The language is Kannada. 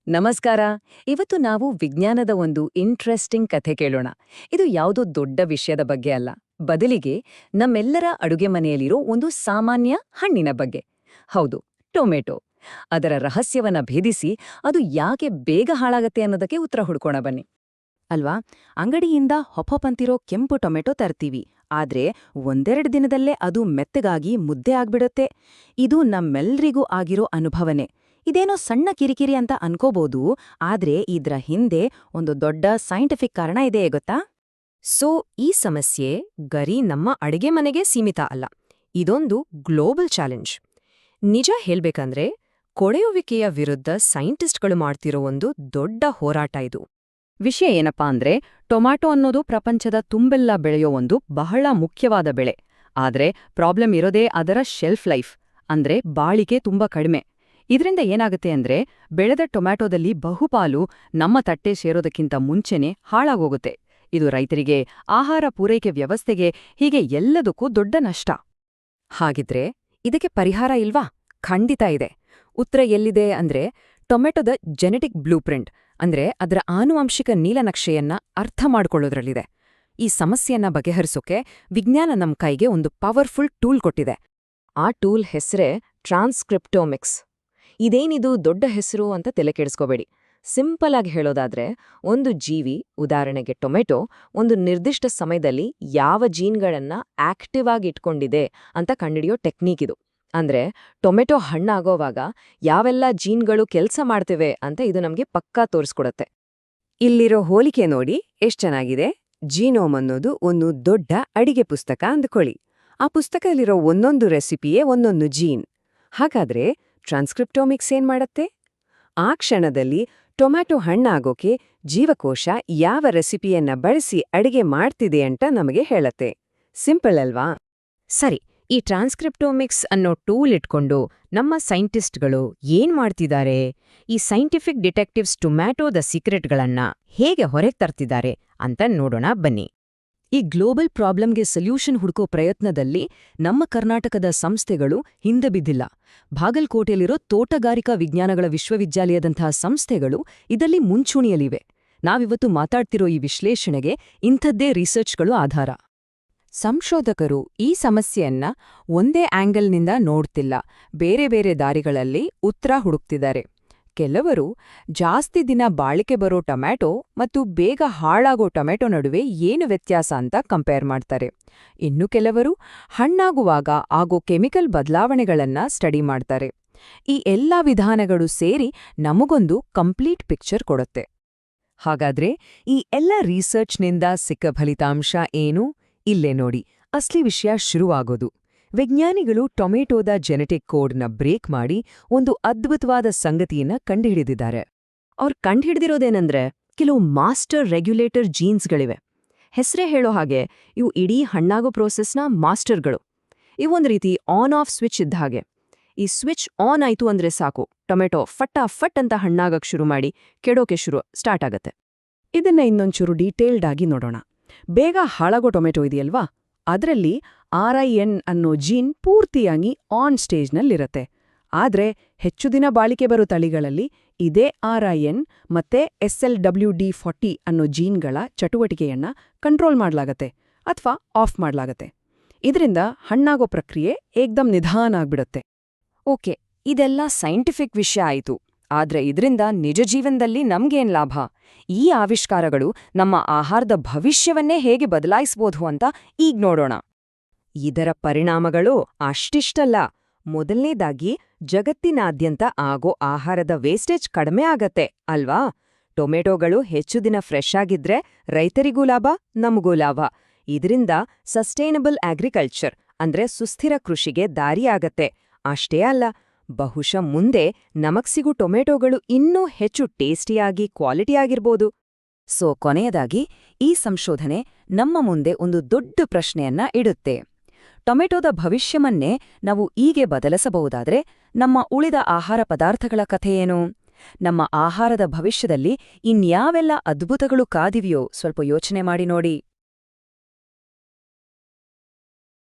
ನಮಸ್ಕಾರ. ಇವತ್ತು ನಾವು ವಿಜ್ಞಾನದ ಒಂದು ಇಂಟ್ರೆಸ್ಟಿಂಗ್ ಕಥೆ ಕೇಳೋಣ. ಇದು ಯಾವುದೋ ದೊಡ್ಡ ವಿಷಯದ ಬಗ್ಗೆ ಅಲ್ಲ, ಬದಲಿಗೆ ನಮ್ಮೆಲ್ಲರ ಅಡುಗೆ ಮನೆಯಲ್ಲಿರೋ ಒಂದು ಸಾಮಾನ್ಯ ಹಣ್ಣಿನ ಬಗ್ಗೆ. ಹೌದು, ಟೊಮೆಟೊ. ಅದರ ರಹಸ್ಯವನ್ನ ಭೇದಿಸಿ ಅದು ಯಾಕೆ ಬೇಗ ಹಾಳಾಗತ್ತೆ ಅನ್ನೋದಕ್ಕೆ ಉತ್ತರ ಹುಡ್ಕೋಣ ಬನ್ನಿ. ಅಲ್ವಾ, ಅಂಗಡಿಯಿಂದ ಹೊಪ್ಪಂತಿರೋ ಕೆಂಪು ಟೊಮೆಟೊ ತರ್ತೀವಿ, ಆದ್ರೆ ಒಂದೆರಡು ದಿನದಲ್ಲೇ ಅದು ಮೆತ್ತಗಾಗಿ ಮುದ್ದೆ ಆಗ್ಬಿಡುತ್ತೆ. ಇದು ನಮ್ಮೆಲ್ರಿಗೂ ಆಗಿರೋ ಅನುಭವನೇ. ಇದೇನೋ ಸಣ್ಣ ಕಿರಿಕಿರಿ ಅಂತ ಅನ್ಕೋಬೋದು, ಆದ್ರೆ ಇದ್ರ ಹಿಂದೆ ಒಂದು ದೊಡ್ಡ ಸೈಂಟಿಫಿಕ್ ಕಾರಣ ಇದೆ ಗೊತ್ತಾ? ಈ ಸಮಸ್ಯೆ ಗರಿ ನಮ್ಮ ಅಡಿಗೆ ಮನೆಗೆ ಸೀಮಿತ ಅಲ್ಲ, ಇದೊಂದು ಗ್ಲೋಬಲ್ ಚಾಲೆಂಜ್. ನಿಜ ಹೇಳ್ಬೇಕಂದ್ರೆ ಕೊಳೆಯುವಿಕೆಯ ವಿರುದ್ಧ ಸೈಂಟಿಸ್ಟ್ಗಳು ಮಾಡ್ತಿರೋ ಒಂದು ದೊಡ್ಡ ಹೋರಾಟ ಇದು. ವಿಷಯ ಏನಪ್ಪಾ ಅಂದ್ರೆ, ಟೊಮ್ಯಾಟೊ ಅನ್ನೋದು ಪ್ರಪಂಚದ ತುಂಬೆಲ್ಲ ಬೆಳೆಯೋ ಒಂದು ಬಹಳ ಮುಖ್ಯವಾದ ಬೆಳೆ. ಆದ್ರೆ ಪ್ರಾಬ್ಲಮ್ ಇರೋದೇ ಅದರ ಶೆಲ್ಫ್ ಲೈಫ್, ಅಂದ್ರೆ ಬಾಳಿಕೆ ತುಂಬಾ ಕಡಿಮೆ. ಇದರಿಂದ ಏನಾಗುತ್ತೆ ಅಂದ್ರೆ, ಬೆಳೆದ ಟೊಮ್ಯಾಟೊದಲ್ಲಿ ಬಹುಪಾಲು ನಮ್ಮ ತಟ್ಟೆ ಸೇರೋದಕ್ಕಿಂತ ಮುಂಚೆನೇ ಹಾಳಾಗೋಗುತ್ತೆ. ಇದು ರೈತರಿಗೆ, ಆಹಾರ ಪೂರೈಕೆ ವ್ಯವಸ್ಥೆಗೆ, ಹೀಗೆ ಎಲ್ಲದಕ್ಕೂ ದೊಡ್ಡ ನಷ್ಟ. ಹಾಗಿದ್ರೆ ಇದಕ್ಕೆ ಪರಿಹಾರ ಇಲ್ವಾ? ಖಂಡಿತ ಇದೆ. ಉತ್ತರ ಎಲ್ಲಿದೆ ಅಂದ್ರೆ, ಟೊಮೆಟೊದ ಜೆನೆಟಿಕ್ ಬ್ಲೂಪ್ರಿಂಟ್, ಅಂದ್ರೆ ಅದರ ಆನುವಂಶಿಕ ನೀಲನಕ್ಷೆಯನ್ನ ಅರ್ಥ ಮಾಡ್ಕೊಳ್ಳೋದ್ರಲ್ಲಿದೆ. ಈ ಸಮಸ್ಯೆಯನ್ನ ಬಗೆಹರಿಸೋಕೆ ವಿಜ್ಞಾನ ನಮ್ ಕೈಗೆ ಒಂದು ಪವರ್ಫುಲ್ ಟೂಲ್ ಕೊಟ್ಟಿದೆ. ಆ ಟೂಲ್ ಹೆಸರೇ ಟ್ರಾನ್ಸ್ಕ್ರಿಪ್ಟೋಮಿಕ್ಸ್. ಇದೇನಿದು ದೊಡ್ಡ ಹೆಸರು ಅಂತ ತಲೆ ಕೆಡಿಸ್ಕೋಬೇಡಿ. ಸಿಂಪಲ್ ಆಗಿ ಹೇಳೋದಾದ್ರೆ, ಒಂದು ಜೀವಿ, ಉದಾಹರಣೆಗೆ ಟೊಮೆಟೊ, ಒಂದು ನಿರ್ದಿಷ್ಟ ಸಮಯದಲ್ಲಿ ಯಾವ ಜೀನ್ಗಳನ್ನ ಆಕ್ಟಿವ್ ಆಗಿ ಇಟ್ಕೊಂಡಿದೆ ಅಂತ ಕಂಡಿಡಿಯೋ ಟೆಕ್ನಿಕ್ ಇದು. ಅಂದ್ರೆ ಟೊಮೆಟೊ ಹಣ್ಣಾಗೋವಾಗ ಯಾವೆಲ್ಲ ಜೀನ್ಗಳು ಕೆಲಸ ಮಾಡ್ತಿವೆ ಅಂತ ಇದು ನಮ್ಗೆ ಪಕ್ಕಾ ತೋರಿಸ್ಕೊಡತ್ತೆ. ಇಲ್ಲಿರೋ ಹೋಲಿಕೆ ನೋಡಿ ಎಷ್ಟ್ ಚೆನ್ನಾಗಿದೆ. ಜೀನೋಮ್ ಅನ್ನೋದು ಒಂದು ದೊಡ್ಡ ಅಡಿಗೆ ಪುಸ್ತಕ ಅಂದ್ಕೊಳ್ಳಿ. ಆ ಪುಸ್ತಕದಲ್ಲಿರೋ ಒಂದೊಂದು ರೆಸಿಪಿಯೇ ಒಂದೊಂದು ಜೀನ್. ಹಾಗಾದ್ರೆ ಟ್ರಾನ್ಸ್ಕ್ರಿಪ್ಟೋಮಿಕ್ಸ್ ಏನ್ ಮಾಡತ್ತೆ? ಆ ಕ್ಷಣದಲ್ಲಿ ಟೊಮ್ಯಾಟೊ ಹಣ್ಣಾಗೋಕೆ ಜೀವಕೋಶ ಯಾವ ರೆಸಿಪಿಯನ್ನ ಬಳಸಿ ಅಡಿಗೆ ಮಾಡ್ತಿದೆ ಅಂತ ನಮಗೆ ಹೇಳತ್ತೆ. ಸಿಂಪಲ್ ಅಲ್ವಾ? ಸರಿ, ಈ ಟ್ರಾನ್ಸ್ಕ್ರಿಪ್ಟೋಮಿಕ್ಸ್ ಅನ್ನೋ ಟೂಲ್ ಇಟ್ಕೊಂಡು ನಮ್ಮ ಸೈಂಟಿಸ್ಟ್ಗಳು ಏನ್ ಮಾಡ್ತಿದ್ದಾರೆ? ಈ ಸೈಂಟಿಫಿಕ್ ಡಿಟೆಕ್ಟಿವ್ಸ್ ಟೊಮ್ಯಾಟೊದ ಸೀಕ್ರೆಟ್ಗಳನ್ನ ಹೇಗೆ ಹೊರಗೆ ತರ್ತಿದ್ದಾರೆ ಅಂತ ನೋಡೋಣ ಬನ್ನಿ. ಈ ಗ್ಲೋಬಲ್ ಪ್ರಾಬ್ಲಮ್ಗೆ ಸೊಲ್ಯೂಷನ್ ಹುಡುಕೋ ಪ್ರಯತ್ನದಲ್ಲಿ ನಮ್ಮ ಕರ್ನಾಟಕದ ಸಂಸ್ಥೆಗಳು ಹಿಂದೆ ಬಿದ್ದಿಲ್ಲ. ಬಾಗಲಕೋಟೆಯಲ್ಲಿರೋ ತೋಟಗಾರಿಕಾ ವಿಜ್ಞಾನಗಳ ವಿಶ್ವವಿದ್ಯಾಲಯದಂತಹ ಸಂಸ್ಥೆಗಳು ಇದರಲ್ಲಿ ಮುಂಚೂಣಿಯಲ್ಲಿವೆ. ನಾವಿವತ್ತು ಮಾತಾಡ್ತಿರೋ ಈ ವಿಶ್ಲೇಷಣೆಗೆ ಇಂಥದ್ದೇ ರಿಸರ್ಚ್ಗಳು ಆಧಾರ. ಸಂಶೋಧಕರು ಈ ಸಮಸ್ಯೆಯನ್ನ ಒಂದೇ ಆಂಗಲ್ನಿಂದ ನೋಡ್ತಿಲ್ಲ, ಬೇರೆ ಬೇರೆ ದಾರಿಗಳಲ್ಲಿ ಉತ್ತರ ಹುಡುಕ್ತಿದ್ದಾರೆ. ಕೆಲವರು ಜಾಸ್ತಿ ದಿನ ಬಾಳಿಕೆ ಬರೋ ಟೊಮ್ಯಾಟೊ ಮತ್ತು ಬೇಗ ಹಾಳಾಗೋ ಟೊಮೆಟೊ ನಡುವೆ ಏನು ವ್ಯತ್ಯಾಸ ಅಂತ ಕಂಪೇರ್ ಮಾಡ್ತಾರೆ. ಇನ್ನು ಕೆಲವರು ಹಣ್ಣಾಗುವಾಗ ಆಗೋ ಕೆಮಿಕಲ್ ಬದಲಾವಣೆಗಳನ್ನ ಸ್ಟಡಿ ಮಾಡ್ತಾರೆ. ಈ ಎಲ್ಲಾ ವಿಧಾನಗಳು ಸೇರಿ ನಮಗೊಂದು ಕಂಪ್ಲೀಟ್ ಪಿಕ್ಚರ್ ಕೊಡುತ್ತೆ. ಹಾಗಾದ್ರೆ ಈ ಎಲ್ಲ ರಿಸರ್ಚ್ನಿಂದ ಸಿಕ್ಕ ಫಲಿತಾಂಶ ಏನು? ಇಲ್ಲೇ ನೋಡಿ, ಅಸ್ಲಿ ವಿಷಯ ಶುರುವಾಗೋದು. ವಿಜ್ಞಾನಿಗಳು ಟೊಮೆಟೊದ ಜೆನೆಟಿಕ್ ಕೋಡ್ನ ಬ್ರೇಕ್ ಮಾಡಿ ಒಂದು ಅದ್ಭುತವಾದ ಸಂಗತಿಯನ್ನ ಕಂಡುಹಿಡಿದಿದ್ದಾರೆ. ಅವ್ರು ಕಂಡುಹಿಡಿದಿರೋದೇನೆಂದ್ರೆ, ಕೆಲವು ಮಾಸ್ಟರ್ ರೆಗ್ಯುಲೇಟರ್ ಜೀನ್ಸ್ಗಳಿವೆ. ಹೆಸರೇ ಹೇಳೋ ಹಾಗೆ ಇವು ಇಡೀ ಹಣ್ಣಾಗೋ ಪ್ರೋಸೆಸ್ನ ಮಾಸ್ಟರ್ಗಳು. ಇವೊಂದು ರೀತಿ ಆನ್ ಆಫ್ ಸ್ವಿಚ್ ಇದ್ದ ಹಾಗೆ. ಈ ಸ್ವಿಚ್ ಆನ್ ಆಯ್ತು ಅಂದ್ರೆ ಸಾಕು, ಟೊಮೆಟೊ ಫಟ್ ಅಂತ ಹಣ್ಣಾಗಕ್ ಶುರು ಮಾಡಿ ಕೆಡೋಕೆ ಸ್ಟಾರ್ಟ್ ಆಗತ್ತೆ. ಇದನ್ನ ಇನ್ನೊಂಚೂರು ಡೀಟೇಲ್ಡ್ ಆಗಿ ನೋಡೋಣ. ಬೇಗ ಹಾಳಾಗೋ ಟೊಮೆಟೊ ಇದೆಯಲ್ವಾ, ಅದರಲ್ಲಿ RIN ಅನ್ನೋ ಜೀನ್ ಪೂರ್ತಿಯಾಗಿ ಆನ್ ಸ್ಟೇಜ್ನಲ್ಲಿರತ್ತೆ. ಆದ್ರೆ ಹೆಚ್ಚು ದಿನ ಬಾಳಿಕೆ ಬರೋ ತಳಿಗಳಲ್ಲಿ ಇದೇ RIN ಮತ್ತೆ SLWD40 ಅನ್ನೋ ಜೀನ್ಗಳ ಚಟುವಟಿಕೆಯನ್ನ ಕಂಟ್ರೋಲ್ ಮಾಡ್ಲಾಗತ್ತೆ ಅಥವಾ ಆಫ್ ಮಾಡ್ಲಾಗತ್ತೆ. ಇದರಿಂದ ಹಣ್ಣಾಗೋ ಪ್ರಕ್ರಿಯೆ ಏಕ್ದಮ್ ನಿಧಾನ ಆಗ್ಬಿಡತ್ತೆ. ಓಕೆ, ಇದೆಲ್ಲ ಸೈಂಟಿಫಿಕ್ ವಿಷಯ ಆಯ್ತು. ಆದ್ರೆ ಇದರಿಂದ ನಿಜ ಜೀವನದಲ್ಲಿ ನಮ್ಗೇನ್ ಲಾಭ? ಈ ಆವಿಷ್ಕಾರಗಳು ನಮ್ಮ ಆಹಾರದ ಭವಿಷ್ಯವನ್ನೇ ಹೇಗೆ ಬದಲಾಯಿಸ್ಬೋದು ಅಂತ ಈಗ ನೋಡೋಣ. ಇದರ ಪರಿಣಾಮಗಳು ಅಷ್ಟಿಷ್ಟಲ್ಲ. ಮೊದಲನೇದಾಗಿ, ಜಗತ್ತಿನಾದ್ಯಂತ ಆಗೋ ಆಹಾರದ ವೇಸ್ಟೇಜ್ ಕಡಿಮೆ ಆಗತ್ತೆ ಅಲ್ವಾ? ಟೊಮೆಟೊಗಳು ಹೆಚ್ಚು ದಿನ ಫ್ರೆಶ್ ಆಗಿದ್ರೆ ರೈತರಿಗೂ ಲಾಭ, ನಮಗೂ ಲಾಭ. ಇದರಿಂದ ಸಸ್ಟೈನಬಲ್ ಅಗ್ರಿಕಲ್ಚರ್ ಅಂದ್ರೆ ಸುಸ್ಥಿರ ಕೃಷಿಗೆ ದಾರಿಯಾಗತ್ತೆ. ಅಷ್ಟೇ ಅಲ್ಲ, ಬಹುಶಃ ಮುಂದೆ ನಮಗ್ ಸಿಗೋ ಟೊಮೆಟೊಗಳು ಇನ್ನೂ ಹೆಚ್ಚು ಟೇಸ್ಟಿಯಾಗಿ, ಕ್ವಾಲಿಟಿಯಾಗಿರ್ಬೋದು. ಕೊನೆಯದಾಗಿ, ಈ ಸಂಶೋಧನೆ ನಮ್ಮ ಮುಂದೆ ಒಂದು ದೊಡ್ಡ ಪ್ರಶ್ನೆಯನ್ನ ಇಡುತ್ತೆ. ಟೊಮೆಟೊದ ಭವಿಷ್ಯವನ್ನೇ ನಾವು ಹೀಗೆ ಬದಲಿಸಬಹುದಾದ್ರೆ ನಮ್ಮ ಉಳಿದ ಆಹಾರ ಪದಾರ್ಥಗಳ ಕಥೆಯೇನು? ನಮ್ಮ ಆಹಾರದ ಭವಿಷ್ಯದಲ್ಲಿ ಇನ್ಯಾವೆಲ್ಲ ಅದ್ಭುತಗಳು ಕಾದಿವೆಯೋ ಸ್ವಲ್ಪ ಯೋಚನೆ ಮಾಡಿ ನೋಡಿ.